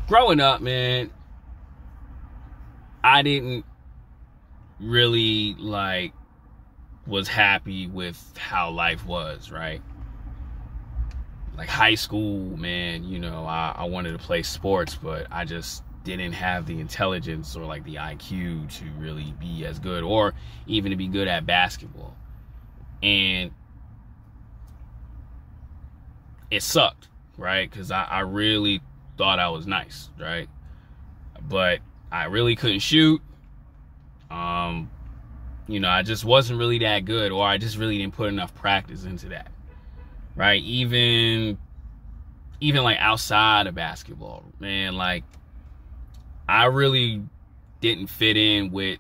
growing up, man, I didn't really was happy with how life was, right? Like high school, man, I wanted to play sports, but I just didn't have the intelligence or the IQ to really be as good, or even to be good at basketball. And it sucked, right? Because I really thought I was nice, right? But I really couldn't shoot. I just wasn't really that good, or I just really didn't put enough practice into that, right? Even outside of basketball, man, I really didn't fit in with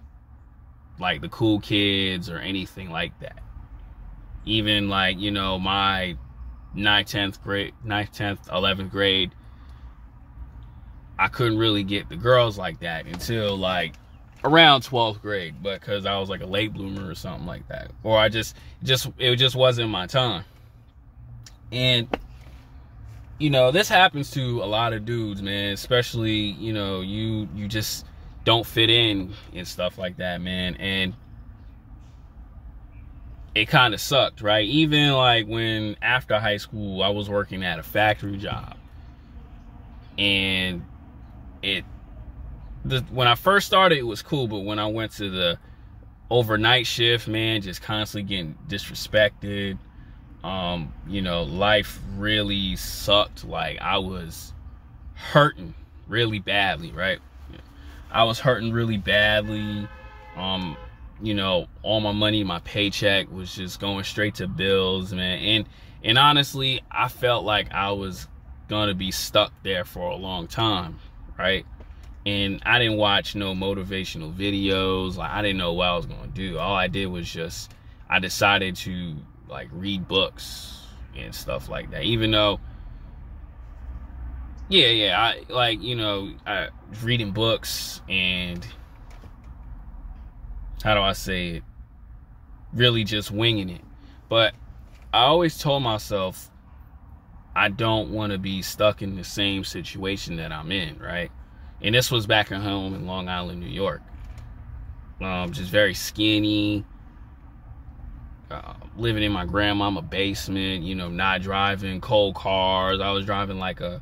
the cool kids or anything like that. Even my 9th, 10th, 11th grade, I couldn't really get the girls like that until around 12th grade, but because I was a late bloomer or something like that, or it just wasn't my time. And this happens to a lot of dudes, man, especially you just don't fit in and stuff like that, man. And it kind of sucked, right? Even when after high school I was working at a factory job, and when I first started, it was cool, but when I went to the overnight shift, man, just constantly getting disrespected. Life really sucked. I was hurting really badly, right? I was hurting really badly. All my money, my paycheck was just going straight to bills, man. And honestly, I felt like I was gonna be stuck there for a long time, right? And I didn't watch no motivational videos. I didn't know what I was gonna do. All I did was I decided to read books and stuff like that. Even though, I I was reading books and, how do I say it, really just winging it. But I always told myself I don't want to be stuck in the same situation that I'm in, right? And this was back at home in Long Island, New York. Just very skinny, living in my grandmama basement, not driving cold cars. I was driving a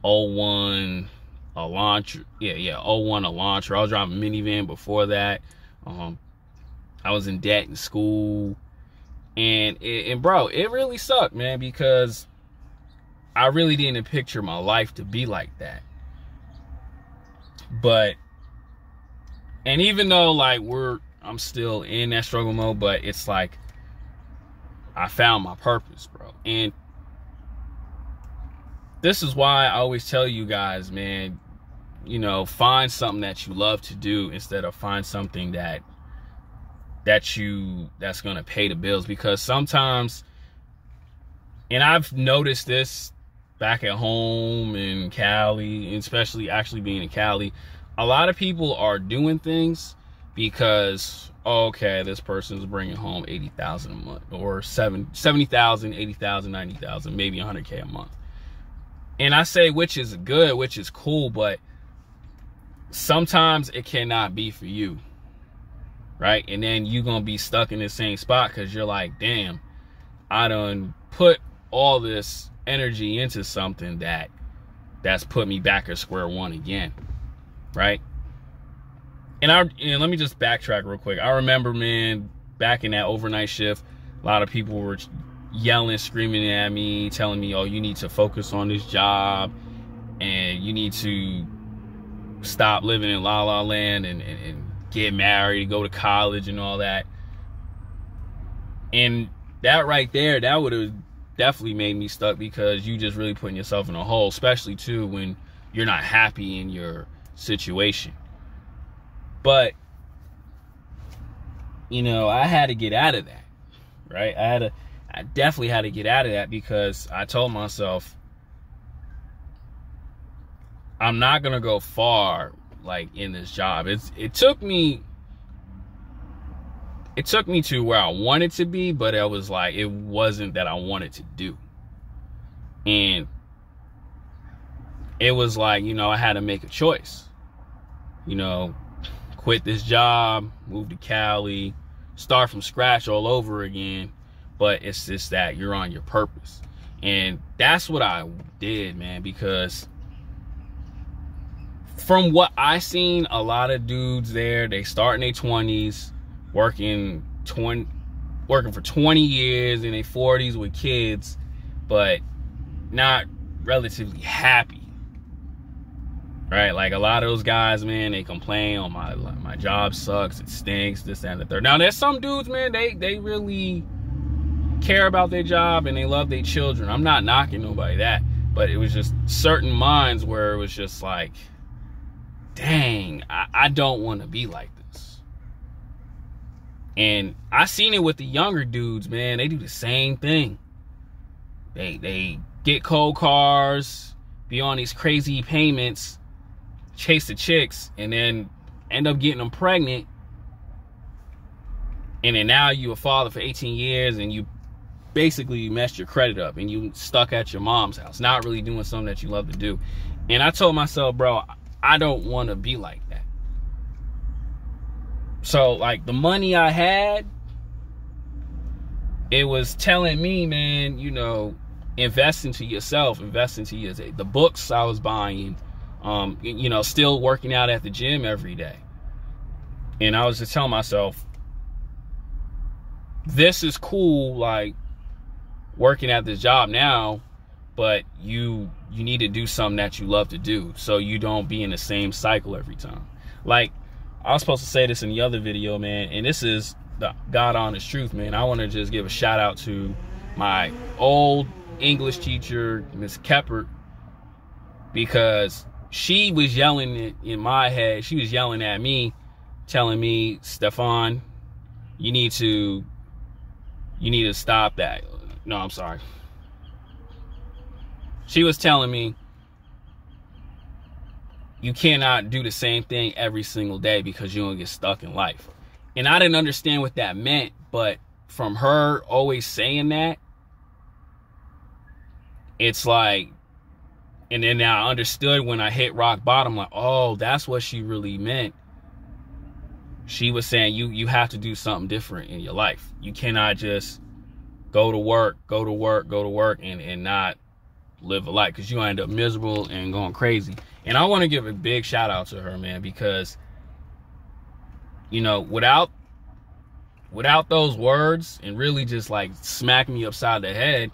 01 Elantra. Yeah, 01 Elantra. I was driving a minivan before that. I was in debt in school. And bro, it really sucked, man, because I really didn't picture my life to be like that. But, and even though I'm still in that struggle mode, but it's I found my purpose, bro. And this is why I always tell you guys, man, find something that you love to do instead of find something that's gonna pay the bills. Because sometimes, and I've noticed this back at home in Cali, and especially actually being in Cali, a lot of people are doing things because, okay, this person's bringing home $80,000 a month, or $70,000, $80,000, $90,000, maybe $100K a month. And I say, which is good, which is cool, but sometimes it cannot be for you, right? And then you're gonna be stuck in the same spot because you're like, damn, I done put all this energy into something that's put me back at square one again, right? And let me just backtrack real quick. I remember, man, back in that overnight shift, a lot of people were yelling, screaming at me, telling me, oh, you need to focus on this job, and you need to stop living in La La Land and get married, go to college and all that. And that right there, that would have definitely made me stuck, because you just really putting yourself in a hole, especially too when you're not happy in your situation. But I had to get out of that, right? I definitely had to get out of that, because I told myself I'm not gonna go far in this job. It took me to where I wanted to be, but it was it wasn't that I wanted to do. And it was like, you know, I had to make a choice. You know, quit this job, move to Cali, start from scratch all over again. But it's just that you're on your purpose. And that's what I did, man, because from what I seen, a lot of dudes there, they start in their 20s, working for 20 years in their 40s with kids, but not relatively happy. Right? Like a lot of those guys, man, they complain, oh, my job sucks, it stinks, this, that, and the third. Now, there's some dudes, man, they really care about their job and they love their children. I'm not knocking nobody that, but it was just certain minds where it was just like, dang, I don't want to be like this. And I seen it with the younger dudes, man. They do the same thing. They get cold cars, be on these crazy payments, chase the chicks, and then end up getting them pregnant. And then now you a father for 18 years and you basically messed your credit up and you stuck at your mom's house, not really doing something that you love to do. And I told myself, bro, I don't want to be like that. So, like, the money I had, it was telling me, man, you know, invest into yourself, invest into yourself. The books I was buying, you know, still working out at the gym every day. And I was just telling myself, this is cool, like, working at this job now, but you need to do something that you love to do so you don't be in the same cycle every time. Like, I was supposed to say this in the other video, man, and this is the God honest truth, man. I want to just give a shout out to my old English teacher, Miss Keppert, because she was yelling in my head. She was yelling at me, telling me, Stefan, you need to stop that. No, I'm sorry. She was telling me, you cannot do the same thing every single day because you're going to get stuck in life. And I didn't understand what that meant, but from her always saying that, it's like, and then I understood when I hit rock bottom, like, oh, that's what she really meant. She was saying you have to do something different in your life. You cannot just go to work, and not live a life, because you end up miserable and going crazy. And I want to give a big shout out to her, man, because, you know, without those words and really just like smack me upside the head,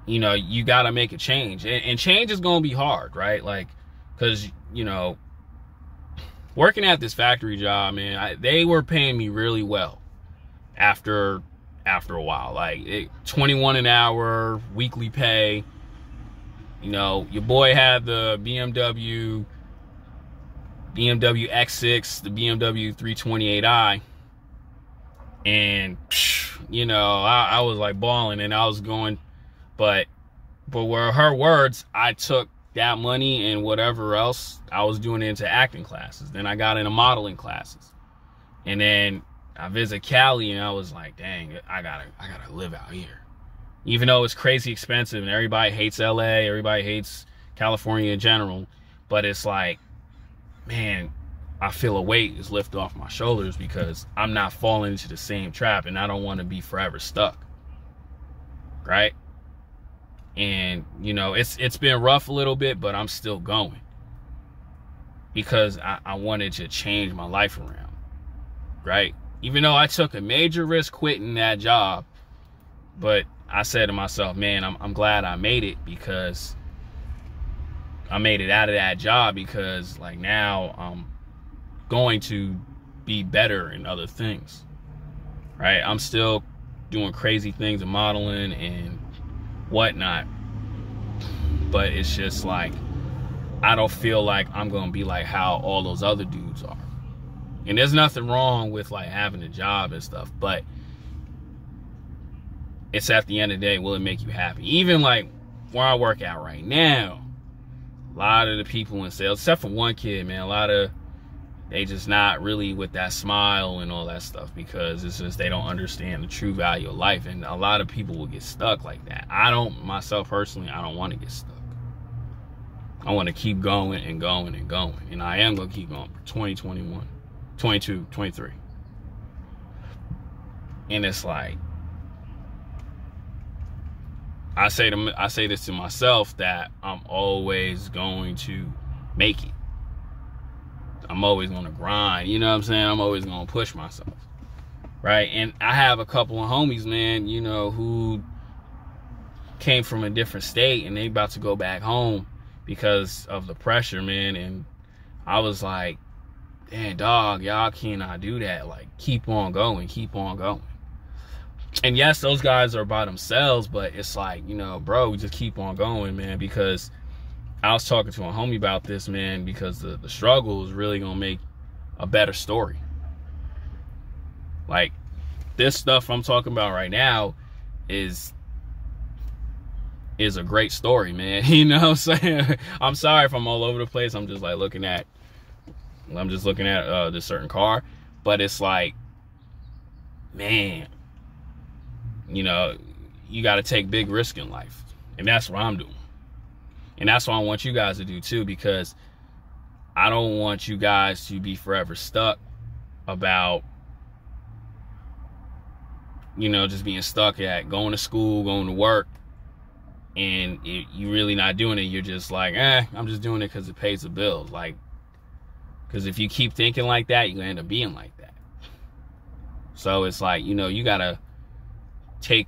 you know, you got to make a change. And change is going to be hard, right? Like, because, you know, working at this factory job, man, they were paying me really well after a while. Like, 21 an hour, weekly pay. You know, your boy had the BMW X6, the BMW 328i, and, you know, I was like balling, and I was going, but were her words, I took that money and whatever else, I was doing it into acting classes. Then I got into modeling classes, and then I visit Cali, and I was like, dang, I gotta live out here. Even though it's crazy expensive and everybody hates LA, everybody hates California in general, but it's like, man, I feel a weight is lifted off my shoulders because I'm not falling into the same trap, and I don't want to be forever stuck, right? And, you know, it's been rough a little bit, but I'm still going because I wanted to change my life around, right? Even though I took a major risk quitting that job, but I said to myself, man, I'm glad I made it, because I made it out of that job, because like now I'm going to be better in other things, right? I'm still doing crazy things in modeling and whatnot, but it's just like, I don't feel like I'm going to be like how all those other dudes are. And there's nothing wrong with like having a job and stuff, but it's at the end of the day, will it make you happy? Even like where I work out right now, a lot of the people in sales, except for one kid, man, they just not really with that smile and all that stuff, because it's just they don't understand the true value of life. And a lot of people will get stuck like that. Myself personally, I don't want to get stuck. I want to keep going and going and going. And I am going to keep going for 2021, 22, 23. And it's like, I say this to myself, that I'm always going to make it. I'm always going to grind. You know what I'm saying? I'm always going to push myself. Right? And I have a couple of homies, man, you know, who came from a different state and they about to go back home because of the pressure, man. And I was like, damn, dog, y'all cannot do that. Like, keep on going, keep on going. And yes, those guys are by themselves, but it's like, you know, bro, just keep on going, man, because I was talking to a homie about this, man, because the struggle is really going to make a better story. Like, this stuff I'm talking about right now is a great story, man. You know what I'm saying? I'm sorry if I'm all over the place. I'm just looking at this certain car, but it's like, man, you know, you got to take big risk in life, and that's what I'm doing. And that's what I want you guys to do too, because I don't want you guys to be forever stuck about, you know, just being stuck at going to school, going to work, and you really not doing it. You're just like, I'm just doing it because it pays the bills. Like, because if you keep thinking like that, you're going to end up being like that. So it's like, you know, you got to take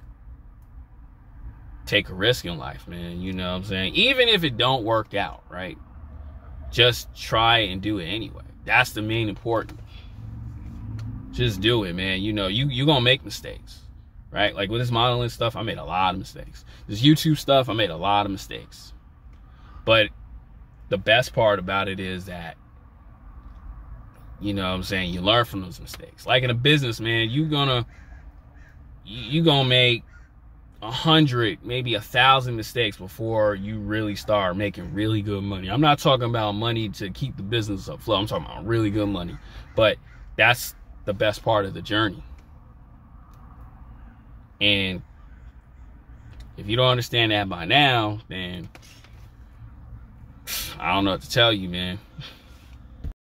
a risk in life, man. You know what I'm saying? Even if it don't work out, right? Just try and do it anyway. That's the main important. Just do it, man. You know, you're going to make mistakes, right? Like with this modeling stuff, I made a lot of mistakes. This YouTube stuff, I made a lot of mistakes. But the best part about it is that, you know what I'm saying, you learn from those mistakes. Like in a business, man, you're gonna make 100, maybe 1,000 mistakes before you really start making really good money. I'm not talking about money to keep the business afloat. I'm talking about really good money. But that's the best part of the journey. And if you don't understand that by now, then I don't know what to tell you, man.